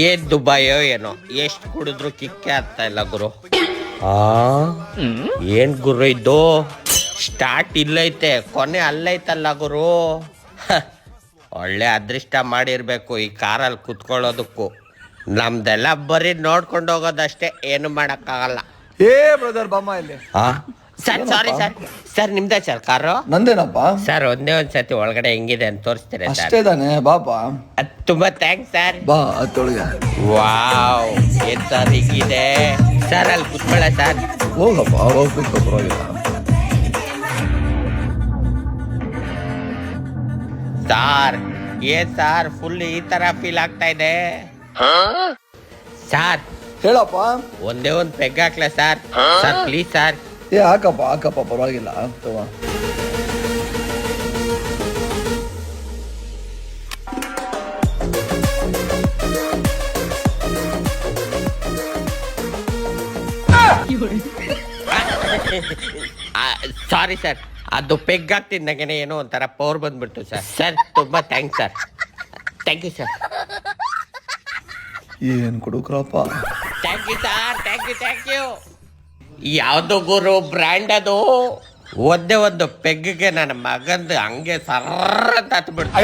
ಏನ್ ದುಬಾಯೋ ಏನೋ, ಎಷ್ಟು ಕುಡಿದ್ರು ಕಿಕ್ಕೆ ಆಗ್ತಾ ಇಲ್ಲ ಗುರು. ಏನ್ ಗುರು ಇದು, ಸ್ಟಾರ್ಟ್ ಇಲ್ಲೈತೆ ಕೊನೆ ಅಲ್ಲೈತಲ್ಲ ಗುರು. ಒಳ್ಳೆ ಅದೃಷ್ಟ ಮಾಡಿರ್ಬೇಕು ಈ ಕಾರಲ್ಲಿ ಕುತ್ಕೊಳ್ಳೋದಕ್ಕೂ. ನಮ್ದೆಲ್ಲ ಬರೀ ನೋಡ್ಕೊಂಡು ಹೋಗೋದಷ್ಟೇ, ಏನು ಮಾಡಕ್ಕಾಗಲ್ಲ. ಏ ಬ್ರದರ್ ಬಾಮ್ಮ ಇಲ್ಲಿ. ಸರ್ ಸಾರಿ ಸರ್, ಸರ್ ನಿಮ್ದೇ ಸರ್ ಕಾರು? ನಂದೇನಪ್ಪ. ಸರ್ ಒಂದೇ ಒಂದ್ಸತಿ ಒಳಗಡೆ ಹೆಂಗಿದೆ ಅಂತ ತೋರಿಸ್ತೀರಾ ಸರ್? ಅಷ್ಟೇ ತಾನೆ ಬಾಪ. ತುಂಬಾ ಥ್ಯಾಂಕ್ಸ್ ಸರ್. ಬಾ ಅತ್ತೊಳಗೆ. ವಾವ್, ಏನ್ ಸರ್ ಹೀಗಿದೆ ಸರ್? ಅಲ್ಲಿ ಕುತ್ಕೊಳ್ಳ ಸರ್. ಹೋಗಪ್ಪ ಹೋಗ್ಬೇಕು, ಪರವಾಗಿಲ್ಲ. ಸಾರ್ ಏನ್ ಸಾರ್ ಫುಲ್ ಈ ತರ ಫೀಲ್ ಆಗ್ತಾ ಇದೆ ಸರ್? ಹೇಳಪ್ಪ. ಒಂದೇ ಒಂದ್ ಪೆಗ್ ಹಾಕ್ಲ ಸರ್? Sir please sir. ಏ ಹಾಕಪ್ಪ ಹಾಕಪ್ಪ, ಪರವಾಗಿಲ್ಲ. ತಗೋ. ಸಾರಿ ಸರ್, ಅದು ಪೆಗ್ ಹಾಕ್ತಿದ್ದಾಗೇನೆ ಏನೋ ಒಂಥರ ಪವರ್ ಬಂದ್ಬಿಡ್ತು ಸರ್. ಸರ್ ತುಂಬಾ thanks sir. Thank you sir. ಏನ್ ಕೊಡುಕ್ರಪ್ಪ. Thank you sir, thank you thank you. ಯಾವ್ದು ಗುರು ಬ್ರ್ಯಾಂಡ್ ಅದು? ಒಂದೇ ಒಂದು ಪೆಗ್ಗೆ ನನ್ನ ಮಗಂದು ಹಂಗೆ ಸರ್ರ ಅಂತ ಹತ್ಬಿಡ್ತು.